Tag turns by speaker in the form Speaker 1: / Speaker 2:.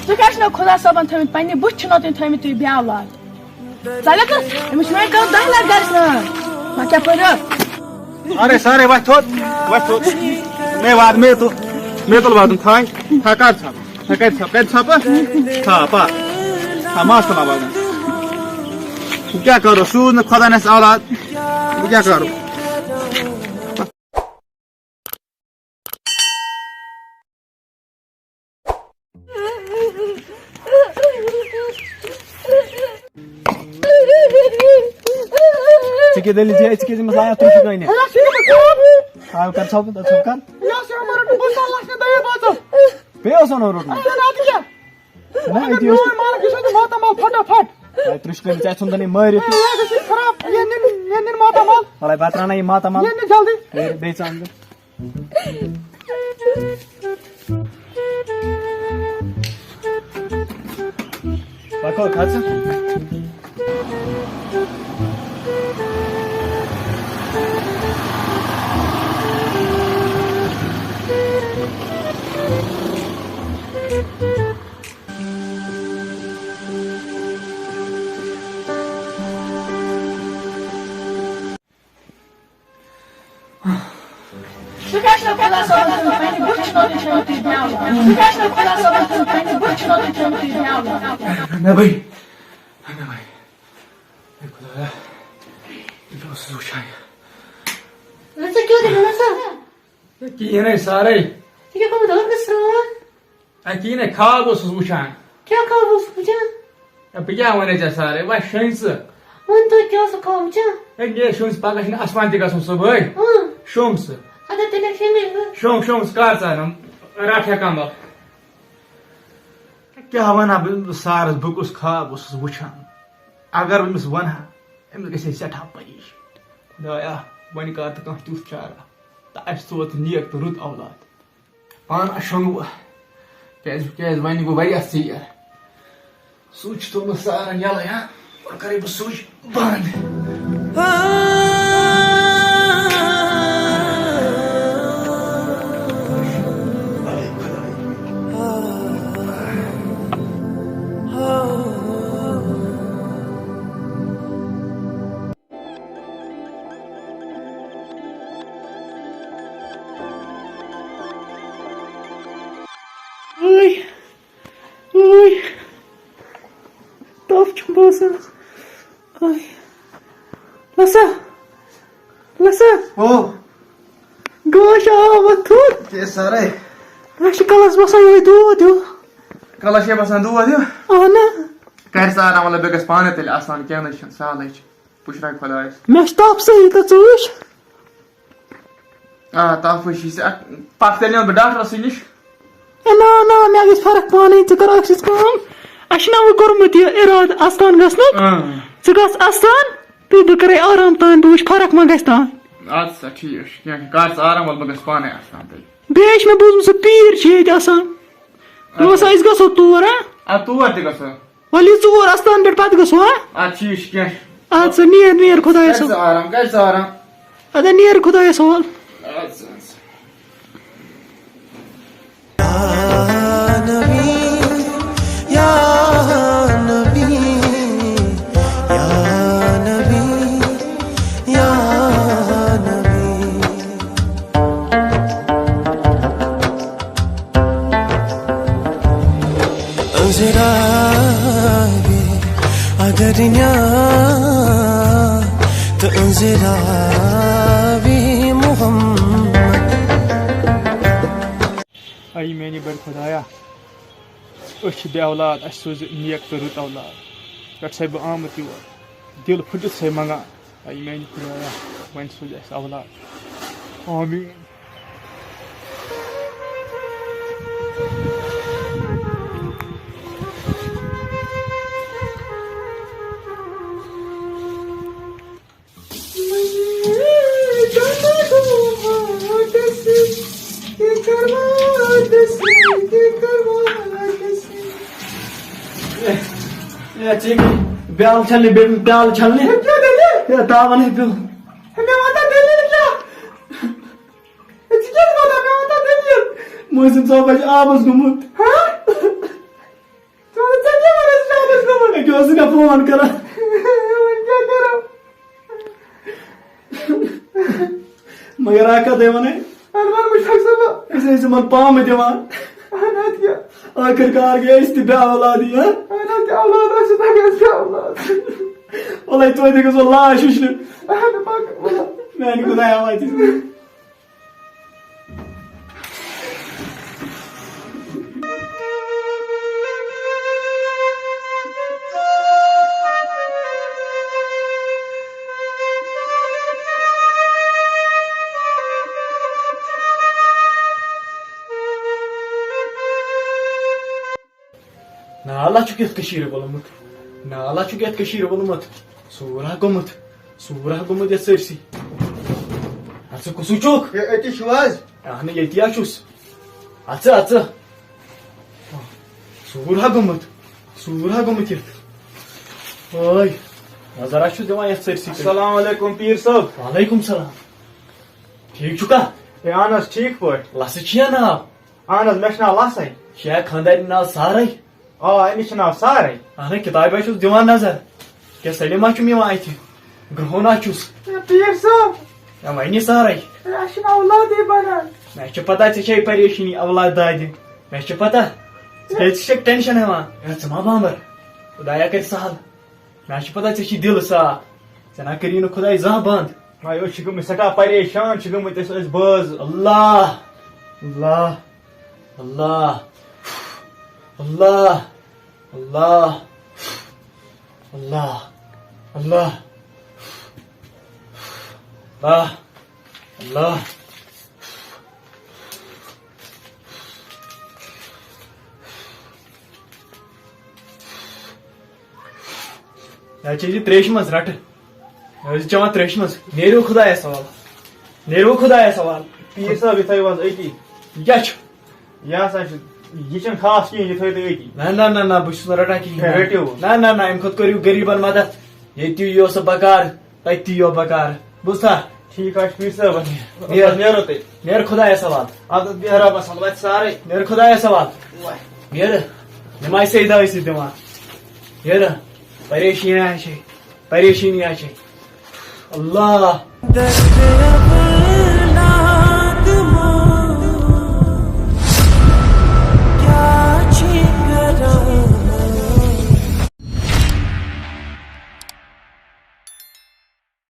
Speaker 1: तु क्या खुदा साबन थमित पन्ने बुथ छनो तु थमित तु ब्याह औलाद चलक अमिस मैं कर 10 लाख गरस ना मा क्या पर
Speaker 2: अरे सारे वथ मैं वाद में तो वाद थाय थकार छ थकार छ कर छप था पा मास ना वाद क्या करो सूद न खुदा ने औलाद क्या करो Çekideli diye çekidimiz hayat turşu kayne. Abi kan çabuk da çabuk kan.
Speaker 1: या से हमारा तो बस Allah ने दया बात
Speaker 2: Be o sana orada.
Speaker 1: ये ना दिया
Speaker 2: Ne ediyorsun?
Speaker 1: ये मार किसे तो माता माल फटाफट
Speaker 2: Ay turşu kayne çayçın da ne mari.
Speaker 1: ये किसी खराब ये निन माता माल
Speaker 2: Alay batrana iyi mata mal.
Speaker 1: ये निन जल्दी
Speaker 2: Be çandı. Bak o kaçın.
Speaker 1: तु क्या खुदा साबन थमित पन्ने बुथ छनो तु थमित ब्याह औलाद तु क्या खुदा साबन थमित पन्ने बुथ छनो तु थमित ब्याह औलाद
Speaker 2: Ne bay? Ne bay? Ne खुदा. Biliyorsunuz uçan.
Speaker 3: Nasıl gördün nasıl?
Speaker 2: Ki yine saray.
Speaker 3: Tiga kamu dalam keseruan?
Speaker 2: Ki yine kabusuz uçan.
Speaker 3: Kya kabus hujan?
Speaker 2: Ya wanece saray. Vay şansı.
Speaker 3: Untuk kya suka hujan?
Speaker 2: Ne şans bagajın asman digasın sabay. Şans.
Speaker 3: Ada tenek sini.
Speaker 2: Şans karsanım. Rakya kamba. क्या वना सारस बुकुस खाब वुचान अगर Amish one Amish गई सठा परेश खुदाया one कर तो कह तुथ चारा तो सोत नेक तो रुत औलाद पान शोंग क्या वन गो वह सर सूच तो सारन यल कर बह सूच बंद
Speaker 1: Taf çumbası. Ay. Lasa.
Speaker 2: Oh.
Speaker 1: Gosh, tut.
Speaker 2: Ke saray.
Speaker 1: Acho kalas basa yoy du.
Speaker 2: Kalas ya basan duwa diyor.
Speaker 1: Ana.
Speaker 2: कर सारा मतलब बेगस पाने तेल आसान क्या नहीं साल पुशरा खुदायस
Speaker 1: Mes tap sayı da tuş.
Speaker 2: ताफुश पक तेल डॉक्टर निश
Speaker 1: Na, me agis farak pani zu kar aksis kam. Ashna वो कोरमत ये इराद आस्तान गसनु. Zu gas आस्तान. Tu bu करे आराम तान दुश फरक मा गस्तान.
Speaker 2: अच्छा ठीक है कर सारा मतलब बेगस पाने आसान तेल
Speaker 1: Beş me buzum su pir çeydi asan. Ama sayız gaso tuğra.
Speaker 2: तू वर्ती कस
Speaker 1: Vali tuğra astan bir pat gaso ha.
Speaker 2: ठीक क्या
Speaker 1: Atsa niyer khudaya so.
Speaker 2: कर आराम
Speaker 1: Ada niyer khudaya so.
Speaker 2: अच्छा
Speaker 4: अगर तो भी मोहम्मद
Speaker 2: आई मैंने बड़ खुदाया बे औलाद सोज नेक तो रुत औलाद पे बह आमत योर दिल फुटित से मंगा आई मैंने खुदाया वन सोज औलाद आमीन
Speaker 1: ब्याल छलने ब्याल छलने क्या देले या तावन है ब्याल मैं माता देले क्या क्या माता मैं माता देले मौसम सब आज आबस गुमुत हां उसका फोन करा
Speaker 2: क्या करो
Speaker 1: मगर आका दे मने
Speaker 2: अनवर मुझे सब
Speaker 1: ऐसे मन पाम दिवान
Speaker 2: अनाथ क्या
Speaker 1: आखिरकार गया इस तिबा औलादी हां
Speaker 2: अनाथ क्या औलाद है सुधा क्या औलाद
Speaker 1: والله تو ديك والله شنو
Speaker 2: انا باك والله
Speaker 1: ما نقول يا مايتي نالا شو كيف كشير والله نالا شو كيف كشير والله سورة قمت يا سيرسي هاتسا كسوچوك
Speaker 2: انت شو هاز
Speaker 1: احنا يتياشوس هاتسا سورة قمت يا اوي نظر شو دما يا سيرسي
Speaker 2: السلام عليكم पीर साहब
Speaker 1: वालेकुम सलाम ठीक छुका
Speaker 2: ए आनस ठीक पट
Speaker 1: लस छिया नाव
Speaker 2: आनस मेश नाव लसै
Speaker 1: शे खानदारी नाव सारे
Speaker 2: आ अमिस नाव सारे
Speaker 1: अहना किताब छुस दिवान नजर क्या सलीमा चुम यमा अति ग्रहोना चुस
Speaker 2: पीर साहब
Speaker 1: या वनी सारे
Speaker 2: अशन औलाद बना
Speaker 1: मैं पता ऐसे परेशानी औलाद दादि मैं पता टेंशन हवा मा बामर खुदाया कर सहल मैं पता ऐसे दिल साफ ना करी न खुदा जह बंद
Speaker 2: मायो गम सटा परेशान गमत बज
Speaker 1: अल्लाह अल्लाह अल्लाह अल्लाह अल्लाह अल्लाह अल्लाह अल्लाह अल्लाह त्रेश मज रट चवान त्रेश मज नेरो खुदाया सवाल
Speaker 2: पीर साहब ये वज अति
Speaker 1: क्या
Speaker 2: यह खास कह ये अति
Speaker 1: ना बस रटा कहीं
Speaker 2: रटियो
Speaker 1: ना अम खुद करू गरीबन मदद ये बकार तति बकार बुझा
Speaker 2: ठीक है पीर साहब नेरो ते
Speaker 1: नेर खुदाया सवाल
Speaker 2: आदत बेहरा बस हम सारे
Speaker 1: नेर खुदाया सवाल नेर नमाज से इदा इसी दिमाग नेर परेशानी आ अल्लाह